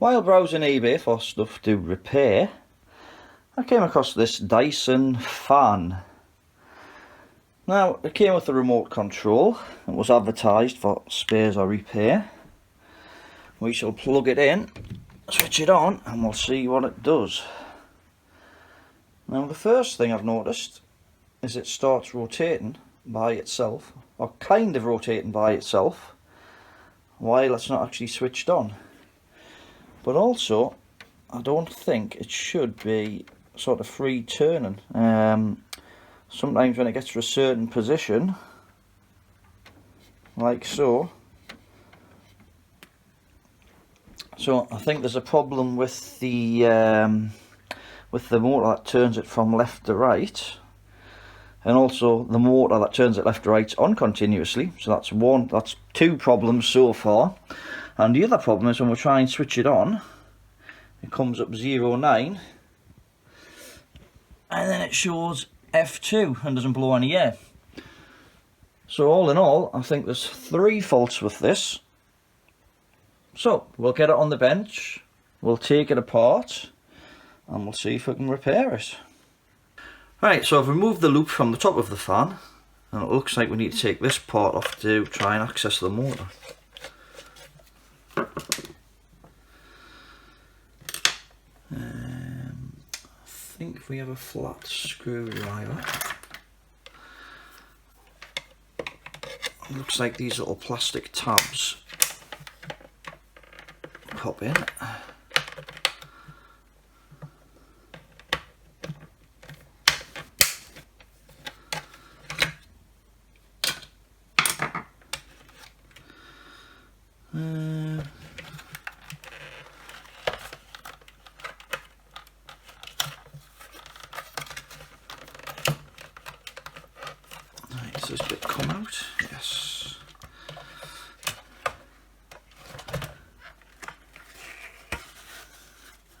While browsing eBay for stuff to repair, I came across this Dyson fan. Now, it came with a remote control. It was advertised for spares or repair. We shall plug it in, switch it on, and we'll see what it does. Now, the first thing I've noticed is it starts rotating by itself, or kind of rotating by itself, while it's not actually switched on. But also, I don't think it should be sort of free turning. Sometimes when it gets to a certain position, like so, I think there's a problem with the motor that turns it from left to right, and also the motor that turns it left to right on continuously. So that's two problems so far. And the other problem is when we try and switch it on, it comes up 09, and then it shows F2 and doesn't blow any air. So all in all, I think there's 3 faults with this. So we'll get it on the bench, we'll take it apart, and we'll see if we can repair it. Right, so I've removed the loop from the top of the fan, and it looks like we need to take this part off to try and access the motor. I think if we have a flat screwdriver, it looks like these little plastic tabs pop in. Does this bit come out? Yes.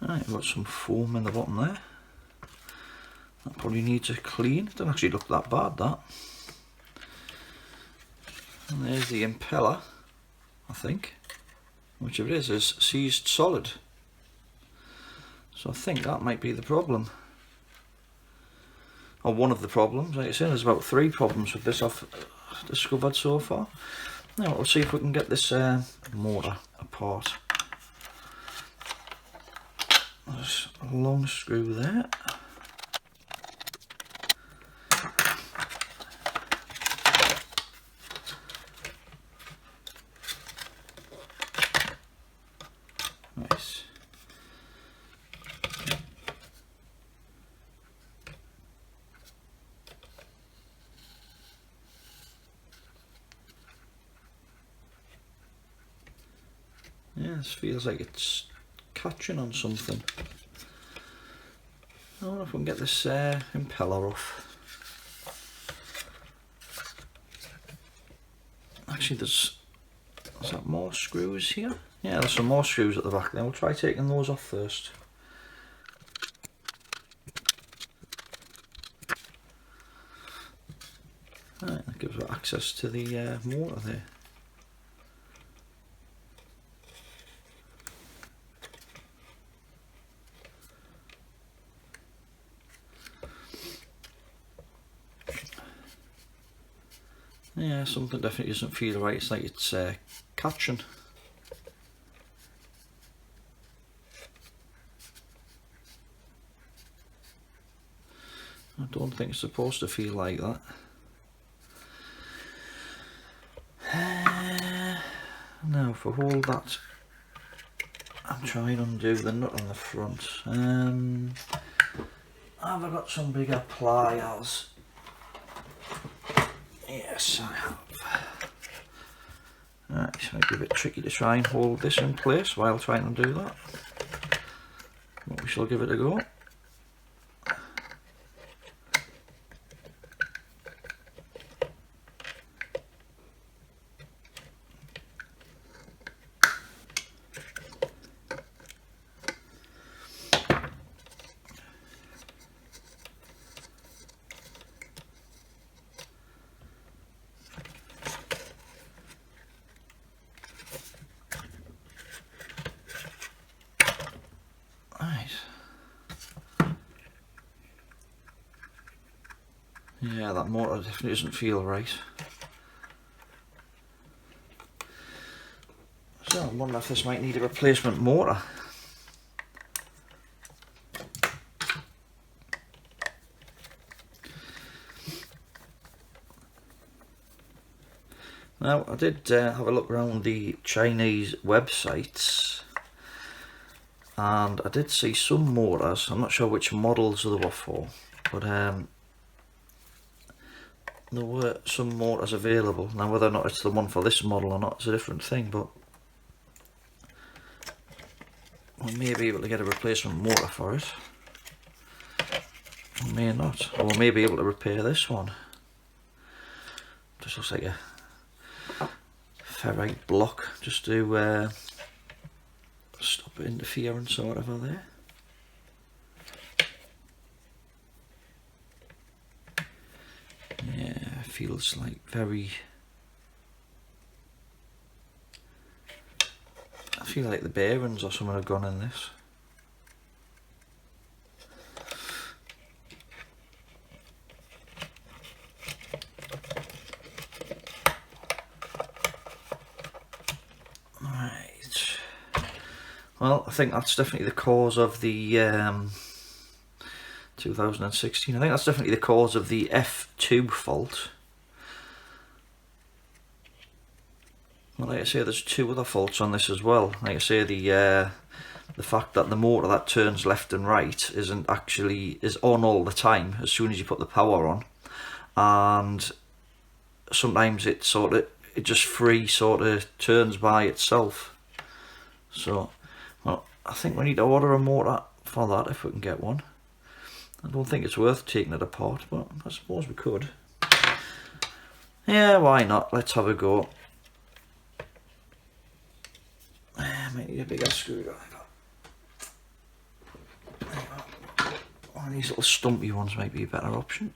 Right, we've got some foam in the bottom there. That probably needs a clean. It doesn't actually look that bad, that. And there's the impeller, I think. Which if it is seized solid. So I think that might be the problem. Or one of the problems. Like I say, there's about 3 problems with this I've discovered so far. Now we'll see if we can get this motor apart. There's a long screw there. Nice. Yeah, this feels like it's catching on something. I wonder if we can get this impeller off. Actually, is that more screws here? Yeah, there's some more screws at the back there. We'll try taking those off first. Right, that gives us access to the motor there. Yeah, something definitely doesn't feel right. It's like it's catching. I don't think it's supposed to feel like that. Now if we hold that and try and undo the nut on the front. Have I got some bigger pliers? Yes, I have. Right, it's might be a bit tricky to try and hold this in place while trying to do that. But we shall give it a go. Yeah, that motor definitely doesn't feel right. So I wonder if this might need a replacement motor. Now, I did have a look around the Chinese websites, and I did see some motors. I'm not sure which models they were for, but there were some motors available. Now, whether or not it's the one for this model or not is a different thing, but we may be able to get a replacement motor for it. We may not, or we may be able to repair this one. Just looks like a ferrite block just to stop interference or whatever there. Yeah, feels like very... I feel like the bearings or something have gone in this. Well, I think that's definitely the cause of the 2016. I think that's definitely the cause of the F2 fault. Well, like I say, there's two other faults on this as well. Like I say, the fact that the motor that turns left and right is on all the time as soon as you put the power on, and sometimes it just free turns by itself. So. Well, I think we need to order a motor for that if we can get one. I don't think it's worth taking it apart, but I suppose we could. Yeah, why not? Let's have a go. Might need a bigger screwdriver. One of these little stumpy ones might be a better option.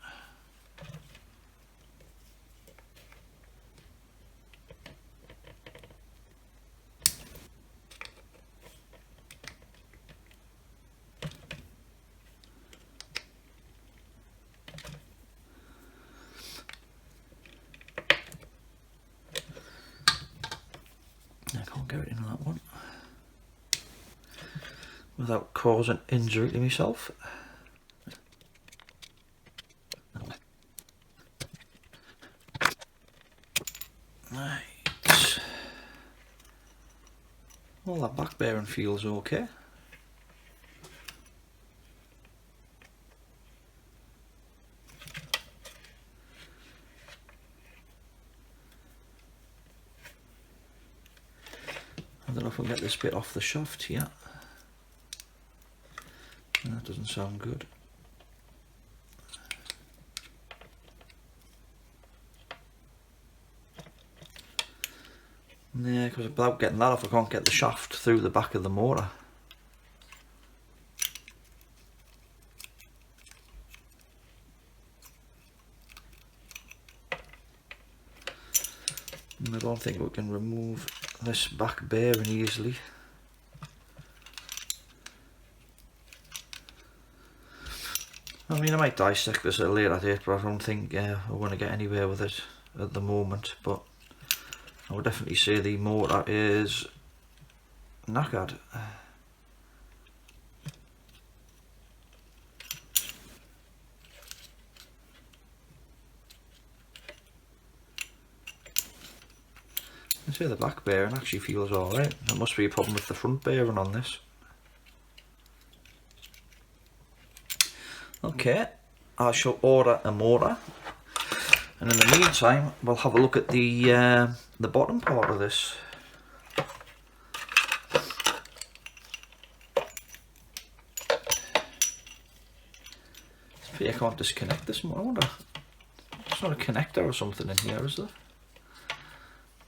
Get it in that one without causing injury to myself. Right. Well, that back bearing feels okay. I don't know if I can get this bit off the shaft here. That doesn't sound good. Yeah, because without getting that off, I can't get the shaft through the back of the motor. And I don't think we can remove this back bearing easily. I mean, I might dissect this at a later date, but I don't think we're going to get anywhere with it at the moment. But I would definitely say the motor is knackered. I'd say the back bearing actually feels alright. There must be a problem with the front bearing on this. Okay, I shall order a motor, and in the meantime we'll have a look at the bottom part of this. I can't disconnect this motor. I wonder, there's not a connector or something in here, is there?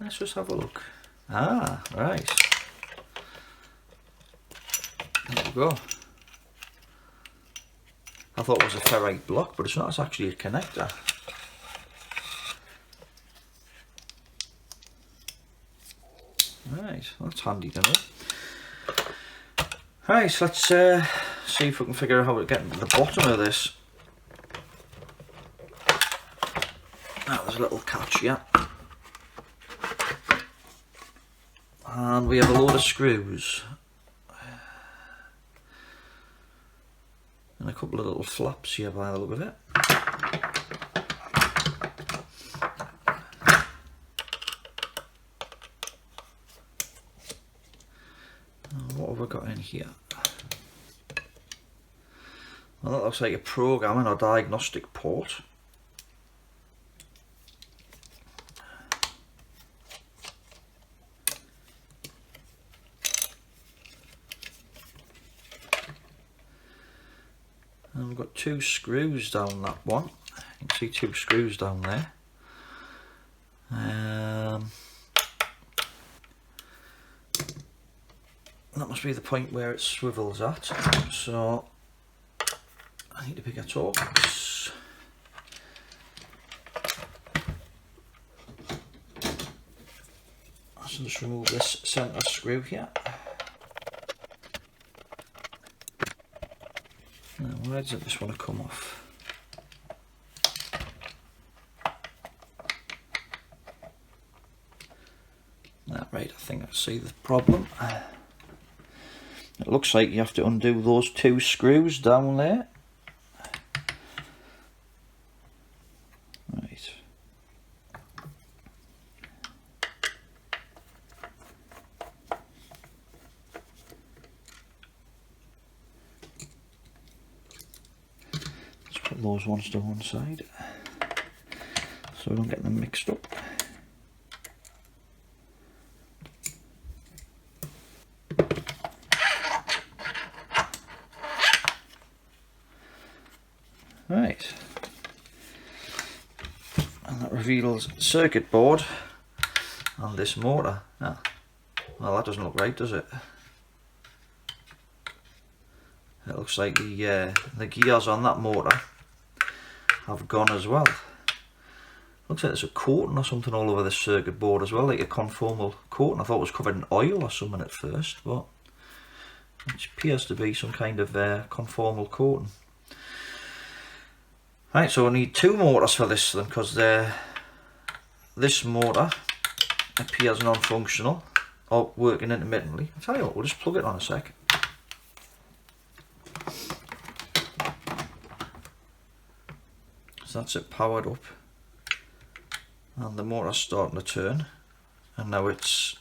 Let's just have a look. Ah, right. There we go. I thought it was a ferrite block, but it's not, it's actually a connector. Right, that's handy to know. Right, so let's see if we can figure out how to get to the bottom of this. Now there's a little catch here. And we have a load of screws. And a couple of little flaps here by the look of it. What have we got in here? Well, that looks like a programming or diagnostic port. And we've got 2 screws down that one. You can see 2 screws down there. That must be the point where it swivels at. So I need to pick a Torx. So just remove this centre screw here. Now, where does this want to come off? Right, I think I see the problem. It looks like you have to undo those 2 screws down there. Right. Let's put those ones to one side so we don't get them mixed up. Right, and that reveals circuit board on this motor. Ah, well, that doesn't look right, does it? It looks like the gears on that motor have gone as well. Looks like there's a coating or something all over the circuit board as well, like a conformal coating. I thought it was covered in oil or something at first, but it appears to be some kind of conformal coating. Right, so I need 2 motors for this then, because this motor appears non-functional or working intermittently. I'll tell you what, we'll just plug it on a sec. So that's it powered up, and the motor's starting to turn, and now it's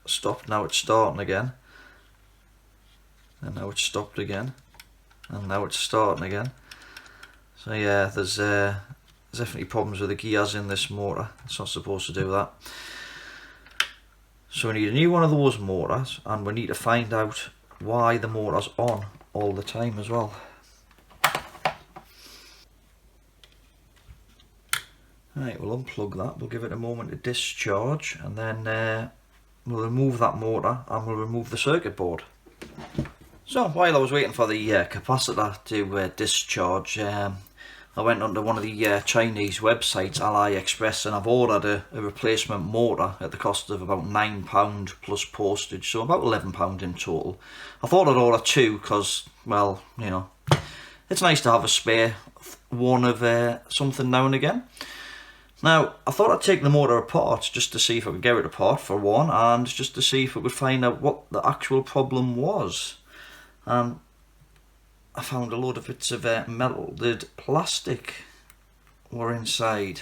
stopped. Now it's starting again, and now it's stopped again, and now it's starting again. So yeah, there's definitely problems with the gears in this motor. It's not supposed to do that. So we need a new one of those motors, and we need to find out why the motor's on all the time as well. Right, we'll unplug that, we'll give it a moment to discharge, and then we'll remove that motor and we'll remove the circuit board. So while I was waiting for the capacitor to discharge, I went onto one of the Chinese websites, AliExpress, and I've ordered a replacement motor at the cost of about £9 plus postage, so about £11 in total. I thought I'd order 2 because, well, you know, it's nice to have a spare one of something now and again. Now, I thought I'd take the motor apart just to see if I could get it apart for one, and just to see if we could find out what the actual problem was. I found a load of bits of melted plastic were inside.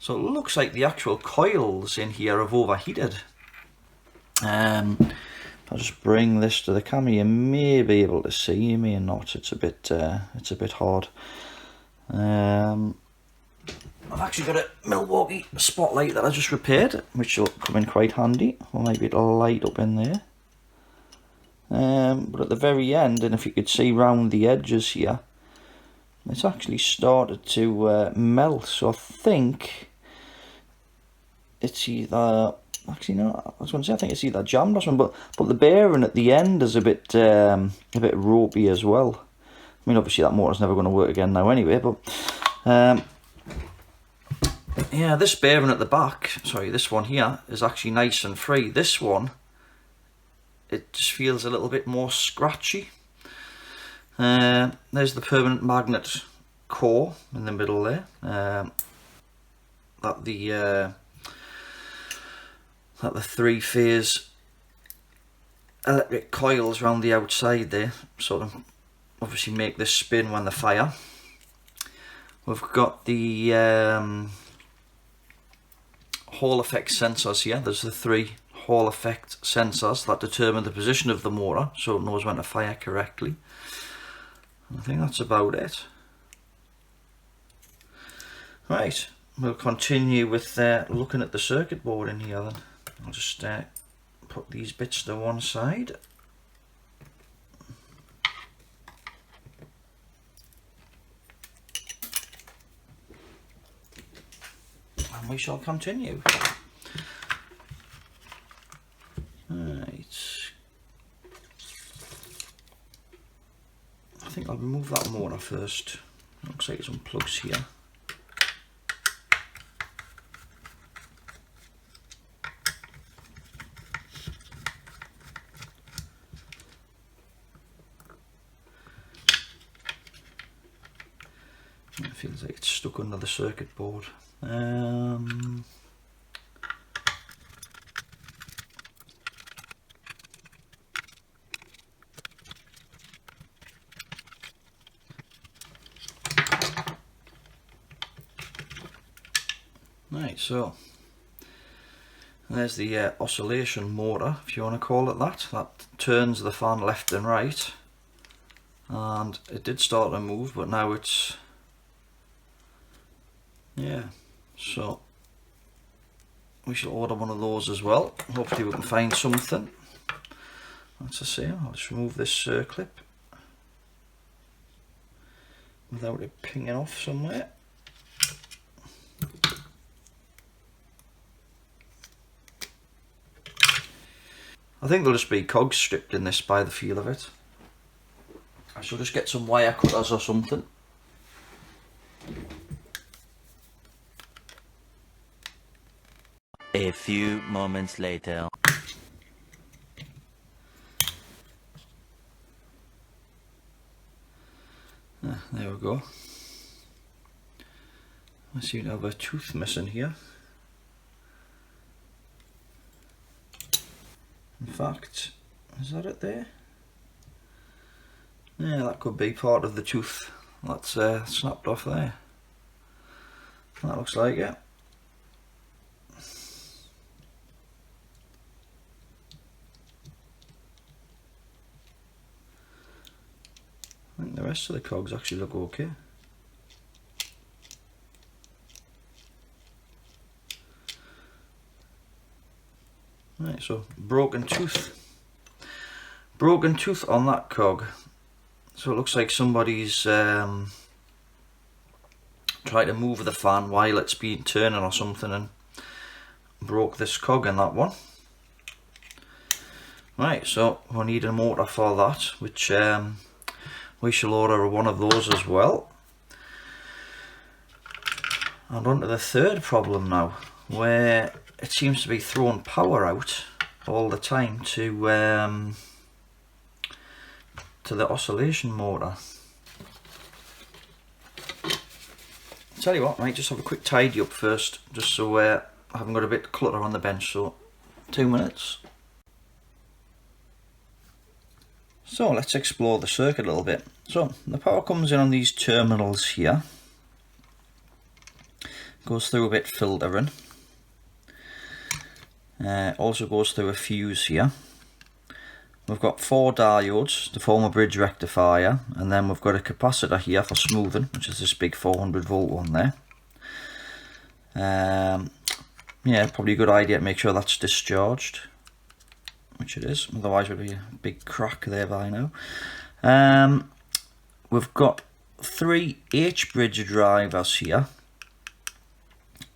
So it looks like the actual coils in here have overheated. I'll just bring this to the camera. You may be able to see, you may not. It's a bit hard. I've actually got a Milwaukee spotlight that I just repaired, which will come in quite handy. Or maybe it'll light up in there. But at the very end, and if you could see round the edges here, it's actually started to melt. So I think it's either, actually no, I was going to say I think it's either jammed or something. But the bearing at the end is a bit ropey as well. I mean, obviously that motor's never going to work again now anyway. But yeah, this bearing at the back, sorry, this one here is actually nice and free. This one, it just feels a little bit more scratchy. There's the permanent magnet core in the middle there. that the 3-phase electric coils around the outside there sort of obviously make this spin when they fire. We've got the Hall effect sensors here. There's the 3 Hall effect sensors that determine the position of the motor, so it knows when to fire correctly. I think that's about it. Right, we'll continue with looking at the circuit board in here then. I'll just put these bits to one side. And we shall continue. Right. I think I'll remove that motor first. Looks like some plugs here. It feels like it's stuck under the circuit board. Right, so there's the oscillation motor, if you want to call it that. That turns the fan left and right, and it did start to move, but now it's, yeah, so we shall order one of those as well. Hopefully we can find something. That's the same. I'll just remove this clip without it pinging off somewhere. I think there'll just be cogs stripped in this by the feel of it. I shall just get some wire cutters or something. A few moments later. There we go. I seem to have a tooth missing here. In fact, is that it there? Yeah, that could be part of the tooth that's snapped off there. That looks like it. I think the rest of the cogs actually look okay. Right, so broken tooth on that cog. So it looks like somebody's tried to move the fan while it's been turning or something and broke this cog in that one. Right, so we'll need a motor for that, which we shall order one of those as well. And on to the third problem now, where it seems to be throwing power out all the time to the oscillation motor. Tell you what, I might just have a quick tidy up first, just so I haven't got a bit of clutter on the bench. So 2 minutes. So let's explore the circuit a little bit. So the power comes in on these terminals here, goes through a bit filtering, also goes through a fuse here. We've got 4 diodes to form a bridge rectifier, and then we've got a capacitor here for smoothing, which is this big 400 volt one there. Yeah, probably a good idea to make sure that's discharged, which it is, otherwise there would be a big crack there by now. We've got 3 H-bridge drivers here,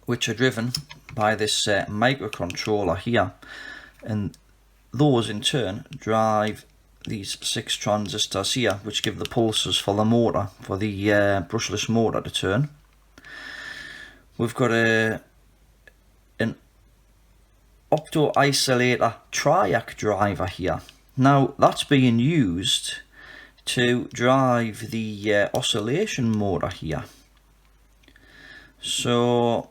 which are driven by this microcontroller here, and those in turn drive these 6 transistors here, which give the pulses for the motor, for the brushless motor to turn. We've got an opto-isolator triac driver here. Now that's being used to drive the oscillation motor here. So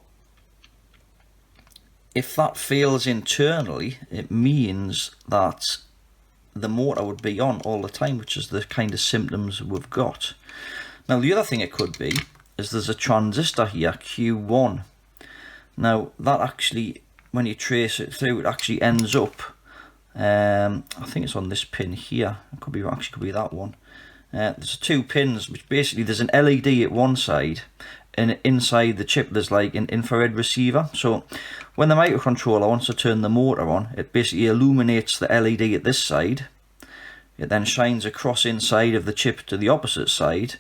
if that fails internally, it means that the motor would be on all the time, which is the kind of symptoms we've got. Now the other thing it could be is there's a transistor here, Q1. Now that actually, when you trace it through, it actually ends up, I think it's on this pin here, it could be, actually could be that one. There's 2 pins, which basically there's an LED at one side, and inside the chip there's like an infrared receiver. So when the microcontroller wants to turn the motor on, it basically illuminates the LED at this side. It then shines across inside of the chip to the opposite side,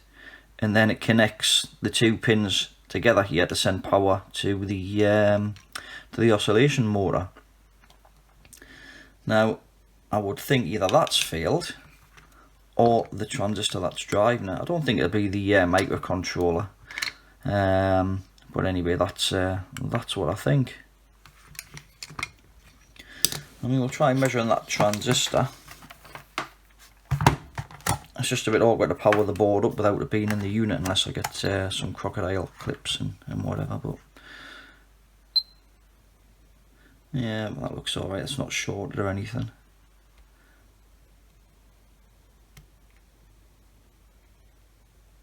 and then it connects the 2 pins together here to send power to the oscillation motor. Now I would think either that's failed or the transistor that's driving it. I don't think it'll be the microcontroller, but anyway, that's what I think. I mean, we'll try measuring that transistor. It's just a bit awkward to power the board up without it being in the unit, unless I get some crocodile clips and whatever. But yeah, that looks alright. It's not shorted or anything.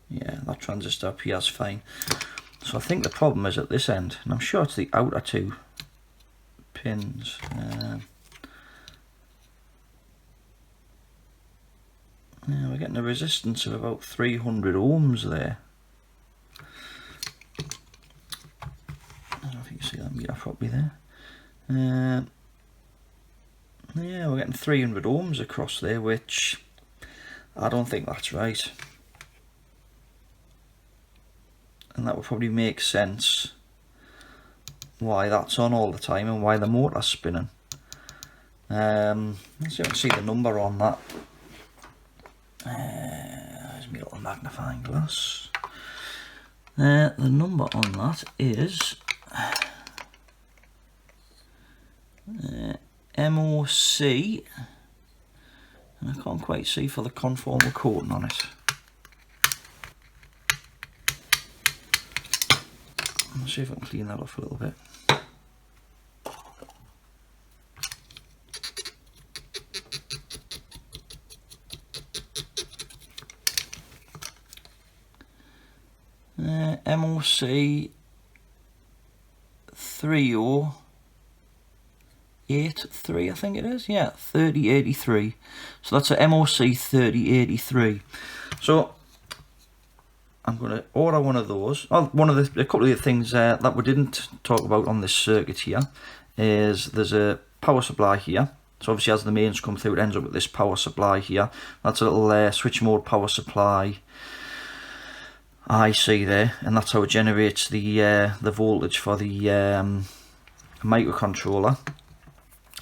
Yeah, that transistor appears fine. So I think the problem is at this end, and I'm sure it's the outer 2 pins. Yeah, we're getting a resistance of about 300 ohms there. I don't know if you can see that meter properly there. Yeah, we're getting 300 ohms across there, which I don't think that's right. And that would probably make sense why that's on all the time and why the motor's spinning. Let's see if I can see the number on that. There's my little magnifying glass. The number on that is MOC, and I can't quite see for the conformal coating on it. Let's see if I can clean that off a little bit. MOC 3083, I think it is. Yeah, 3083. So that's a MOC 3083. So I'm going to order one of those. Oh, a couple of the things that we didn't talk about on this circuit here is there's a power supply here. So obviously as the mains come through, it ends up with this power supply here. That's a little switch mode power supply IC there, and that's how it generates the voltage for the microcontroller.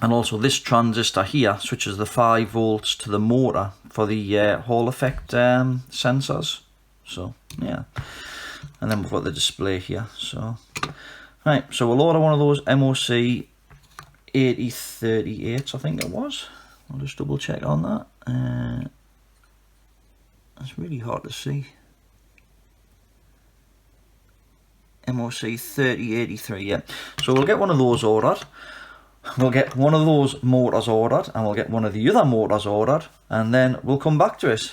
And also this transistor here switches the 5 volts to the motor for the Hall effect sensors. So yeah, and then we've got the display here. So right, so we'll order one of those MOC 8038, I think it was. I'll just double check on that. It's really hard to see. MOC 3083, yeah. So we'll get one of those ordered. We'll get one of those motors ordered, and we'll get one of the other motors ordered, and then we'll come back to it.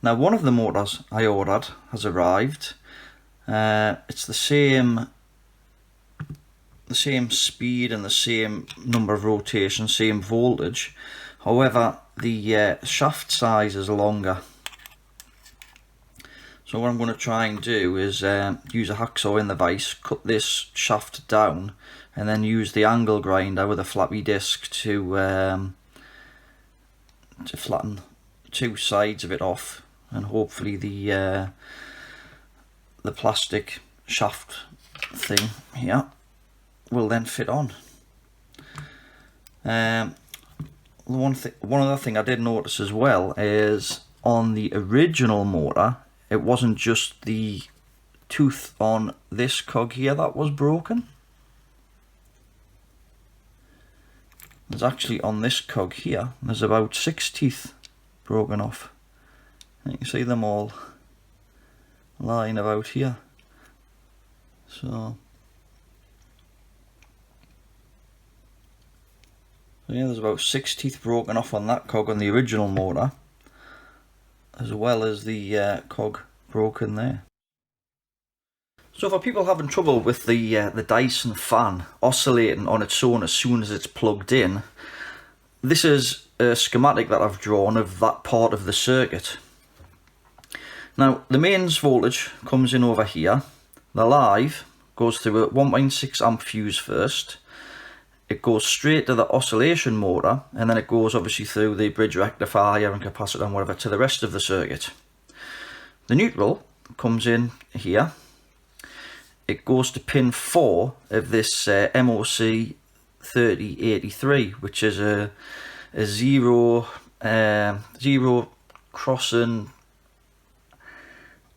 Now, one of the motors I ordered has arrived. It's the same speed and the same number of rotations, same voltage. However, the shaft size is longer. So what I'm going to try and do is use a hacksaw in the vise, cut this shaft down, and then use the angle grinder with a flappy disc to flatten 2 sides of it off, and hopefully the plastic shaft thing here will then fit on. One other thing I did notice as well is on the original motor, it wasn't just the tooth on this cog here that was broken. There's actually on this cog here, there's about 6 teeth broken off. And you can see them all lying about here. So So yeah, there's about 6 teeth broken off on that cog on the original motor, as well as the cog broken there. So for people having trouble with the Dyson fan oscillating on its own as soon as it's plugged in, this is a schematic that I've drawn of that part of the circuit. Now the mains voltage comes in over here, the live goes through a 1.6 amp fuse first, it goes straight to the oscillation motor, and then it goes obviously through the bridge rectifier and capacitor and whatever to the rest of the circuit. The neutral comes in here, it goes to pin 4 of this MOC 3083, which is a zero crossing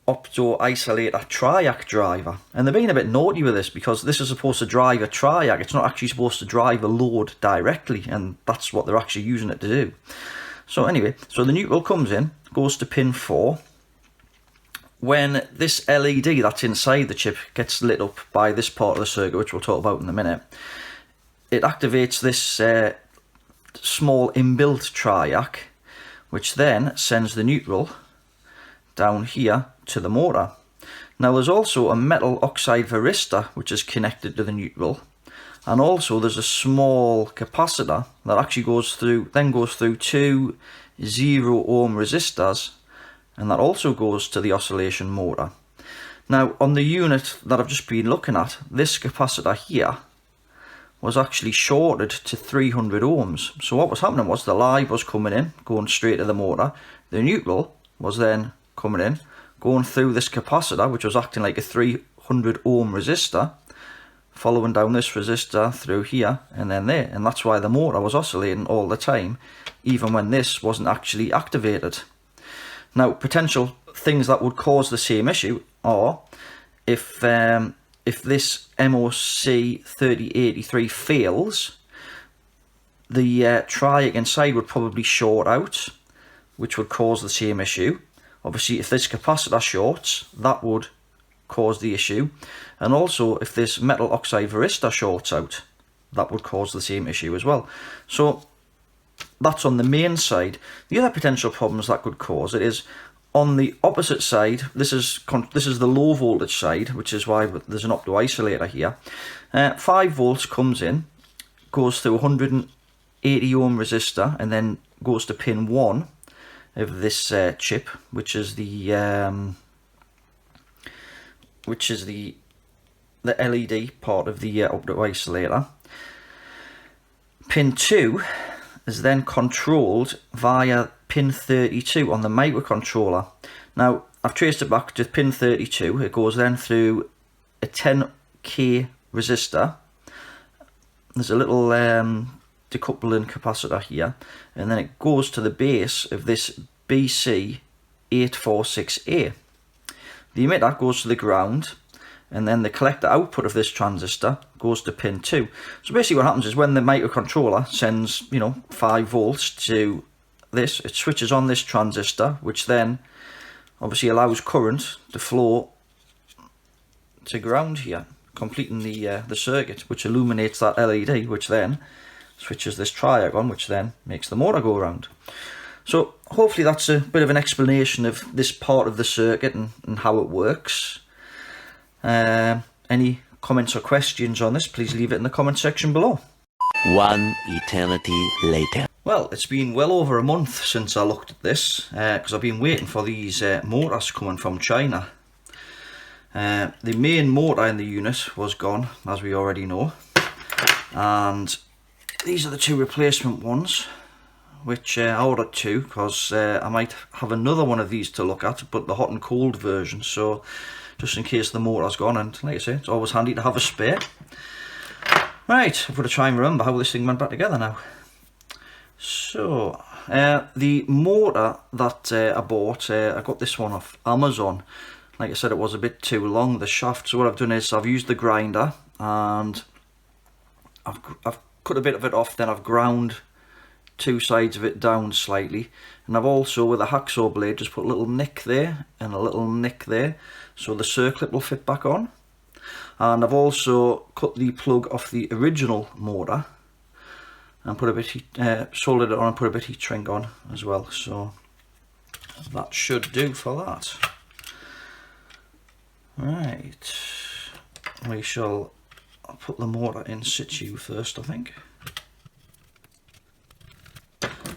opto isolator triac driver, and they're being a bit naughty with this because this is supposed to drive a triac. It's not actually supposed to drive a load directly, and that's what they're actually using it to do. So anyway, so the neutral comes in, goes to pin 4. When this LED that's inside the chip gets lit up by this part of the circuit, which we'll talk about in a minute, it activates this small inbuilt triac, which then sends the neutral down here to the motor. Now there's also a metal oxide varistor which is connected to the neutral, and also there's a small capacitor that actually goes through 2 0 ohm resistors, and that also goes to the oscillation motor. Now on the unit that I've just been looking at, this capacitor here was actually shorted to 300 ohms. So what was happening was the live was coming in, going straight to the motor. The neutral was then coming in, going through this capacitor, which was acting like a 300 ohm resistor, following down this resistor through here and then there. And that's why the motor was oscillating all the time, even when this wasn't actually activated. Now, potential things that would cause the same issue are if this MOC 3083 fails, the triac inside would probably short out, which would cause the same issue. Obviously, if this capacitor shorts, that would cause the issue. And also, if this metal oxide varistor shorts out, that would cause the same issue as well. So that's on the main side. The other potential problems that could cause it is on the opposite side. This is the low voltage side, which is why there's an opto isolator here. 5 volts comes in, goes through 180 ohm resistor, and then goes to pin 1 of this chip, which is the LED part of the opto isolator. Pin 2 is then controlled via pin 32 on the microcontroller. Now I've traced it back to pin 32. It goes then through a 10k resistor. There's a little decoupling capacitor here, and then it goes to the base of this BC846A. The emitter goes to the ground, and then the collector output of this transistor goes to pin 2. So basically what happens is when the microcontroller sends 5 volts to this, it switches on this transistor, which then obviously allows current to flow to ground here, completing the circuit, which illuminates that LED, which then switches this triac on, which then makes the motor go around. So hopefully that's a bit of an explanation of this part of the circuit and how it works. Any comments or questions on this, please leave it in the comment section below. One eternity later. Well, it's been well over a month since I looked at this, because I've been waiting for these motors coming from China. The main motor in the unit was gone, as we already know, and these are the 2 replacement ones, which I ordered 2 because I might have another one of these to look at, but the hot and cold version, so just in case the motor's gone, and like I say, it's always handy to have a spare. Right, I've got to try and remember how this thing went back together now. So, the motor that I bought, I got this one off Amazon. Like I said, it was a bit too long, the shaft, so what I've done is I've used the grinder, and I've cut a bit of it off, then I've ground 2 sides of it down slightly, and I've also, with a hacksaw blade, just put a little nick there and a little nick there, so the circlip will fit back on. And I've also cut the plug off the original motor, and put a bit soldered it on and put a bit of heat shrink on as well. So that should do for that. Right, we shall put the motor in situ first, I think.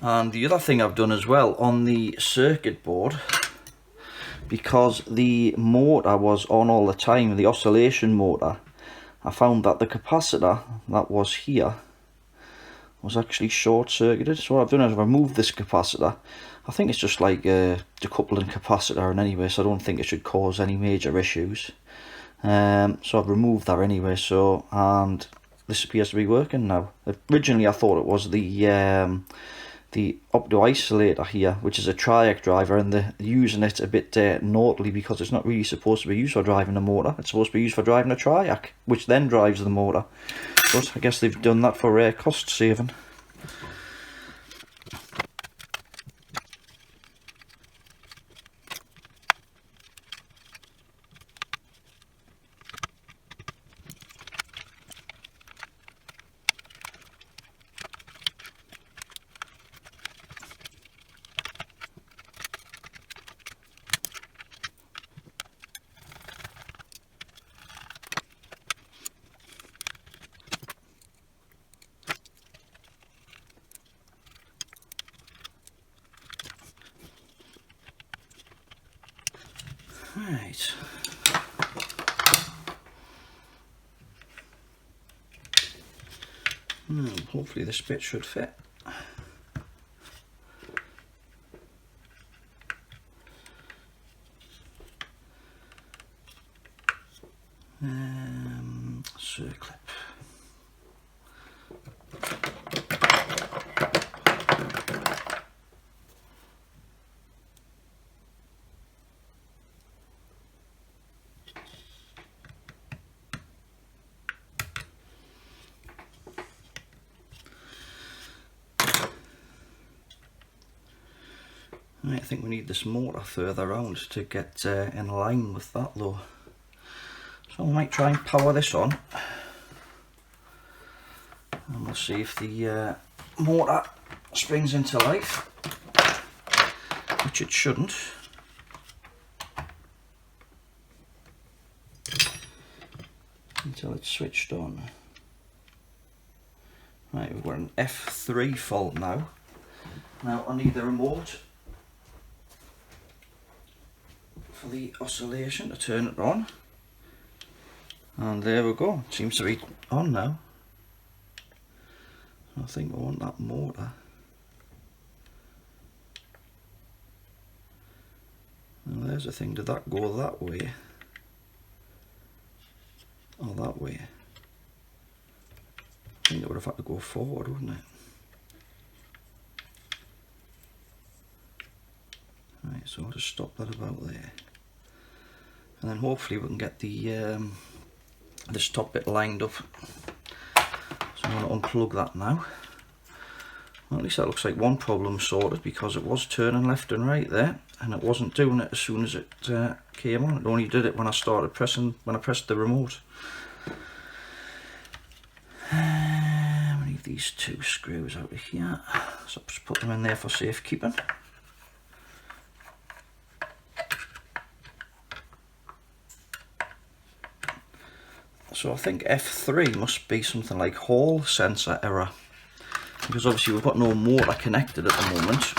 And the other thing I've done as well on the circuit board, because the motor was on all the time, the oscillation motor, I found that the capacitor that was here was actually short circuited. So what I've done is I've removed this capacitor. I think it's just like a decoupling capacitor, and anyway, so I don't think it should cause any major issues. So I've removed that anyway. So, and this appears to be working now. Originally I thought it was the opto-isolator here, which is a triac driver, and they're using it a bit naughtily because it's not really supposed to be used for driving a motor. It's supposed to be used for driving a triac, which then drives the motor. But I guess they've done that for cost saving. Right. Hopefully this bit should fit. Circlip. I think we need this motor further round to get in line with that though. So I might try and power this on, and we'll see if the motor springs into life, which it shouldn't. Until it's switched on. Right, we've got an F3 fault now. Now I need the remote for the oscillation to turn it on, and there we go. It seems to be on now. I think we want that motor. Well, there's the thing. Did that go that way or that way? I think it would have had to go forward, wouldn't it? Right, so I'll just stop that about there. And then hopefully we can get the this top bit lined up. So I'm going to unplug that now. Well, at least that looks like one problem sorted, because it was turning left and right there, and it wasn't doing it as soon as it came on. It only did it when I started pressing, when I pressed the remote. We need these two screws out of here, so I'll just put them in there for safekeeping. So I think F3 must be something like hall sensor error, because obviously we've got no motor connected at the moment.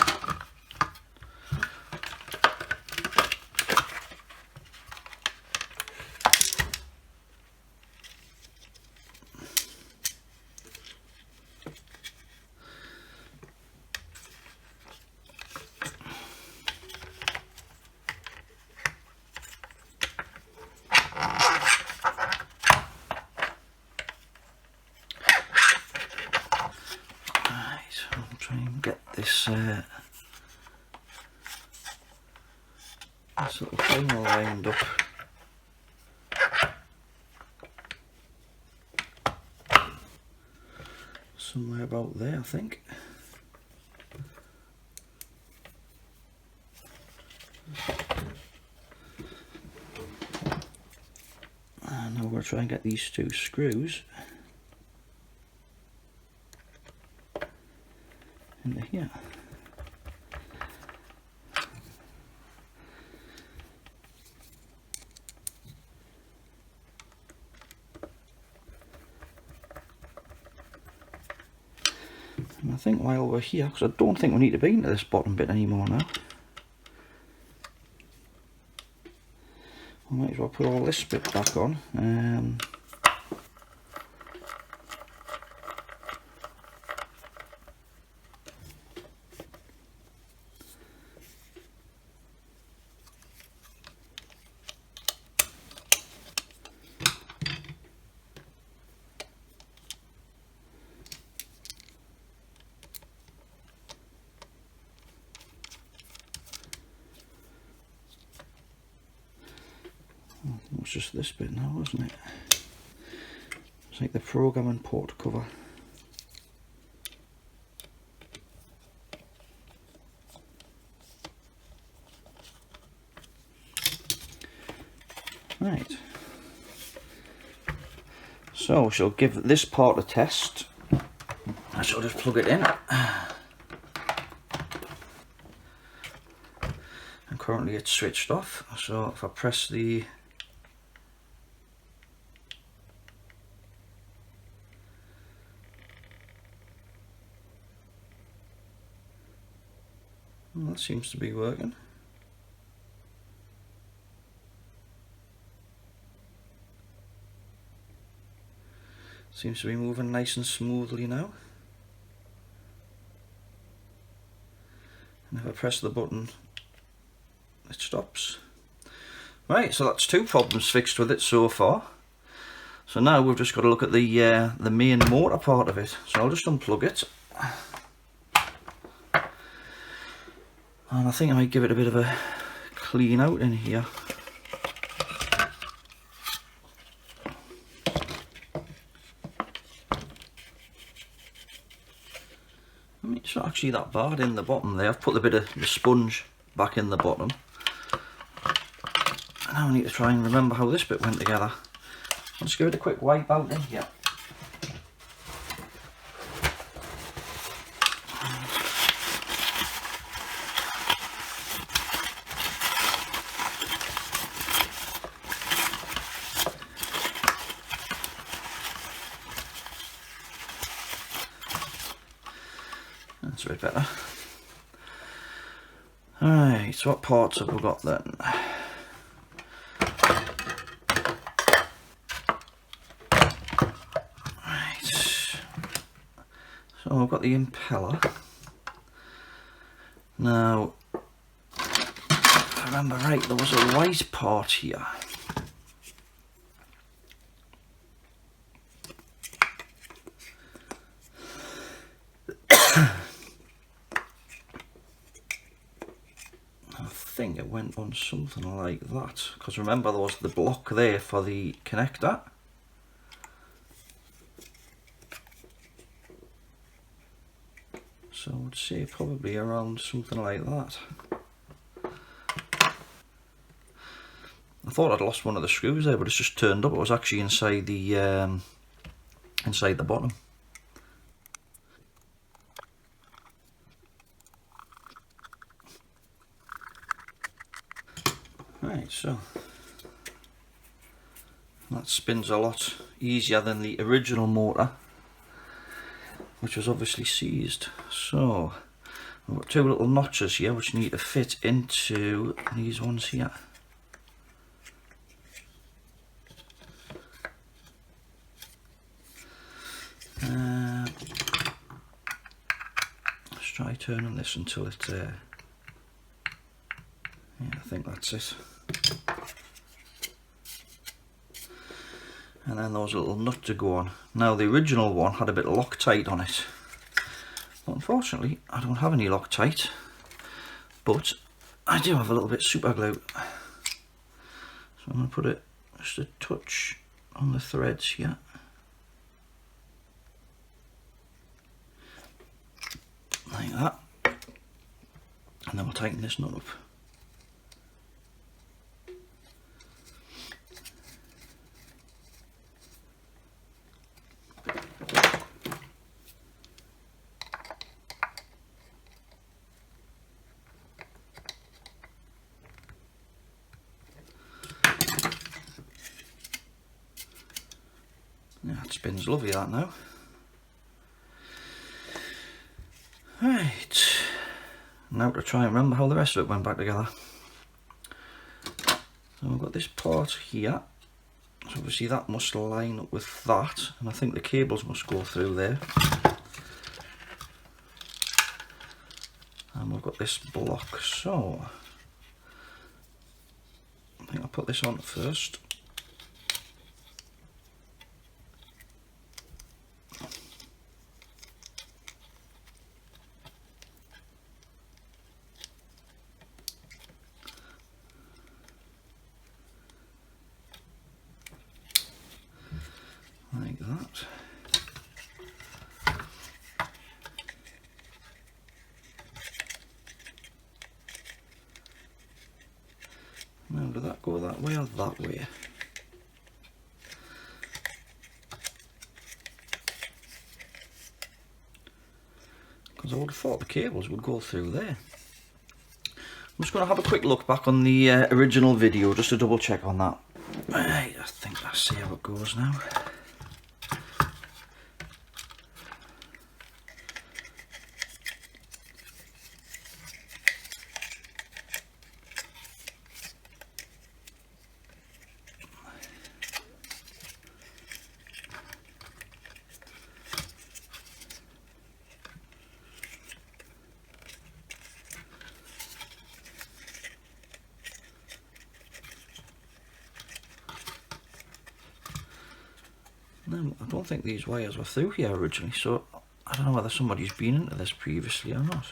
This little thing lined up. Somewhere about there, I think. And now we're going to try and get these two screws into here. And I think while we're here, because I don't think we need to be into this bottom bit anymore now, I might as well put all this bit back on. It was just this bit now, wasn't it? It's like the programming port cover. Right. So we shall give this part a test. I shall just plug it in. And currently it's switched off. So if I press the that seems to be working. Seems to be moving nice and smoothly now. And if I press the button, it stops. Right, so that's 2 problems fixed with it so far. So now we've just got to look at the main motor part of it. So I'll just unplug it. And I think I might give it a bit of a clean out in here. I mean, it's not actually that bad in the bottom there. I've put a bit of the sponge back in the bottom. And now I need to try and remember how this bit went together. I'll just give it a quick wipe out in here. That's a bit better. Alright, so what parts have we got then? Right, so I've got the impeller. Now, if I remember right, there was a white part here. I think it went on something like that, because remember there was the block there for the connector. So I would say probably around something like that. I thought I'd lost one of the screws there, but it's just turned up. It was actually inside the bottom. Right, so that spins a lot easier than the original motor, which was obviously seized. So I've got 2 little notches here which need to fit into these ones here. Let's try turning this until it yeah, I think that's it. And then there was a little nut to go on. Now the original one had a bit of Loctite on it. But unfortunately I don't have any Loctite, but I do have a little bit of super glue. So I'm going to put it just a touch on the threads here. Like that. And then we'll tighten this nut up. spins lovely that now. Right, now to try and remember how the rest of it went back together. So we've got this part here, so obviously that must line up with that, and I think the cables must go through there. And we've got this block, so I think I'll put this on first. Like that. Now, did that go that way or that way? Because I would have thought the cables would go through there. I'm just going to have a quick look back on the original video just to double check on that. Right, I think I see how it goes now. No, I don't think these wires were through here originally, so I don't know whether somebody's been into this previously or not.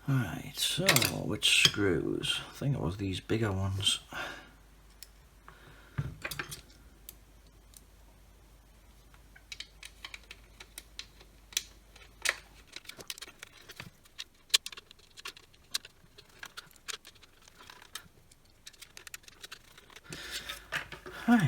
Right, so which screws? I think it was these bigger ones. Right.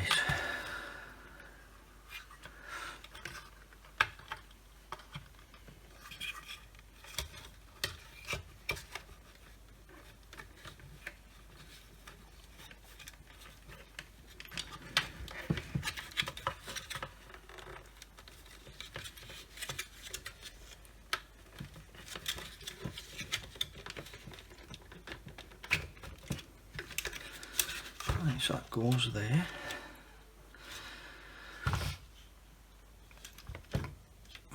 Right, so that goes there.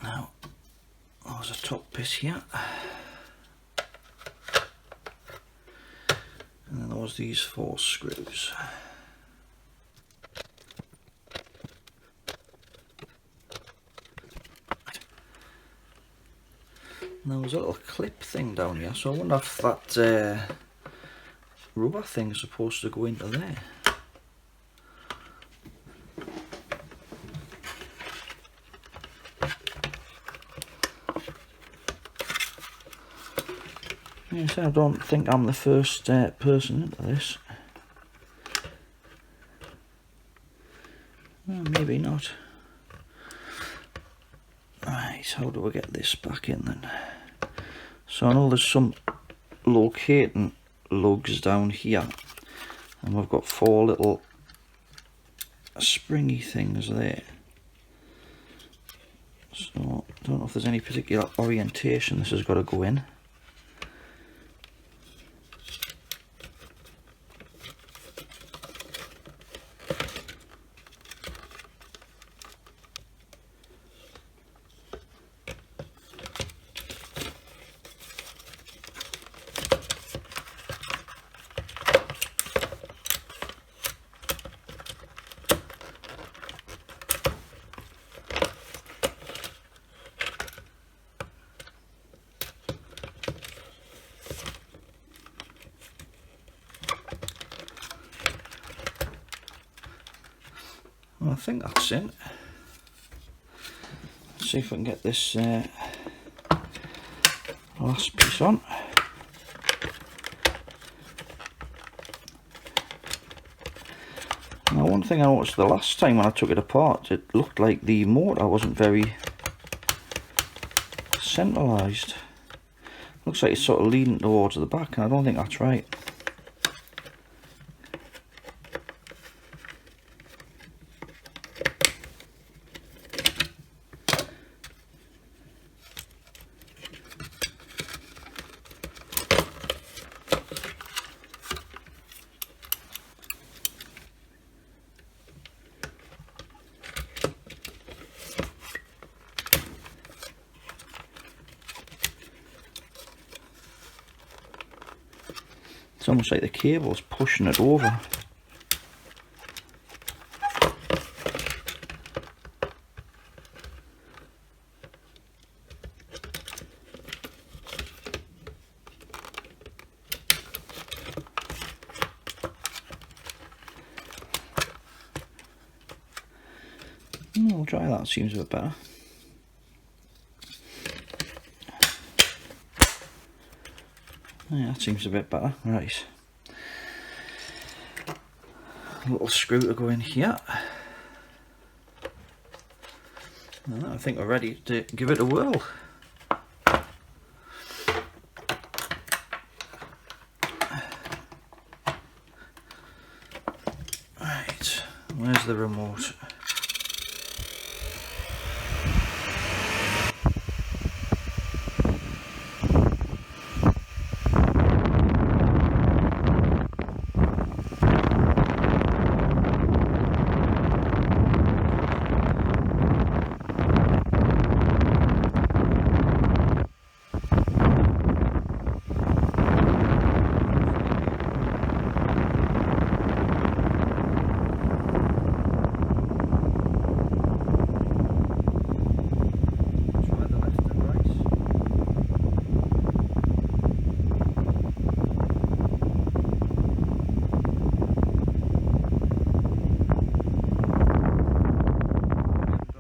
Now, there's a top bit here. And then there was these 4 screws. And there was a little clip thing down here, so I wonder if that rubber thing is supposed to go into there. Yes, I don't think I'm the first person into this. Well, maybe not. Right, how do we get this back in then? So I know there's some locating lugs down here, and we've got 4 little springy things there. So I don't know if there's any particular orientation this has got to go in. Well, I think that's it. Let's see if we can get this last piece on. Now, one thing I noticed the last time when I took it apart, it looked like the motor wasn't very centralised. Looks like it's sort of leaning towards the back, and I don't think that's right. It's almost like the cable's pushing it over. We'll try that, seems a bit better. Yeah, that seems a bit better. Right. A little screw to go in here. And I think we're ready to give it a whirl. Right, where's the remote?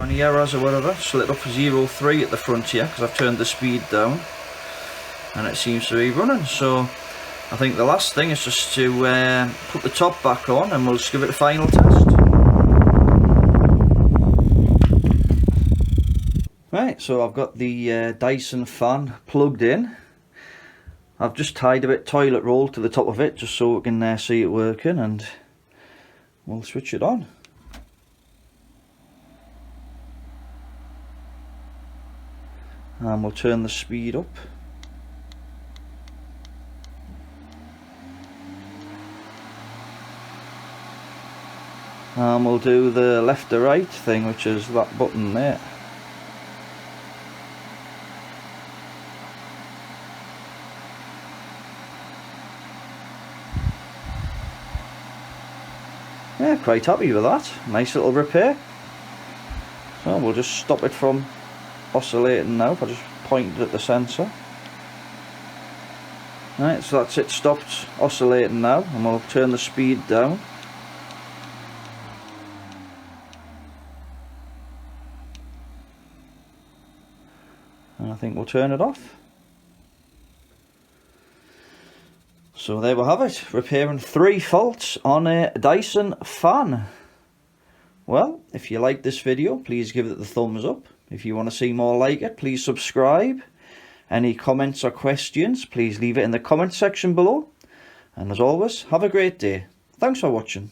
Any errors or whatever, slid up 0.3 at the front here because I've turned the speed down and it seems to be running. So I think the last thing is just to put the top back on and we'll just give it a final test. Right, so I've got the Dyson fan plugged in. I've just tied a bit toilet roll to the top of it just so we can see it working, and we'll switch it on. And we'll turn the speed up. And we'll do the left to right thing, which is that button there. Yeah, quite happy with that. Nice little repair. So we'll just stop it from oscillating now if I just pointed at the sensor. Right, so that's it, stopped oscillating now, and we'll turn the speed down. And I think we'll turn it off. So there we have it, repairing 3 faults on a Dyson fan. Well, if you like this video, please give it the thumbs up. If you want to see more like it, please subscribe. Any comments or questions, please leave it in the comment section below. And as always, have a great day. Thanks for watching.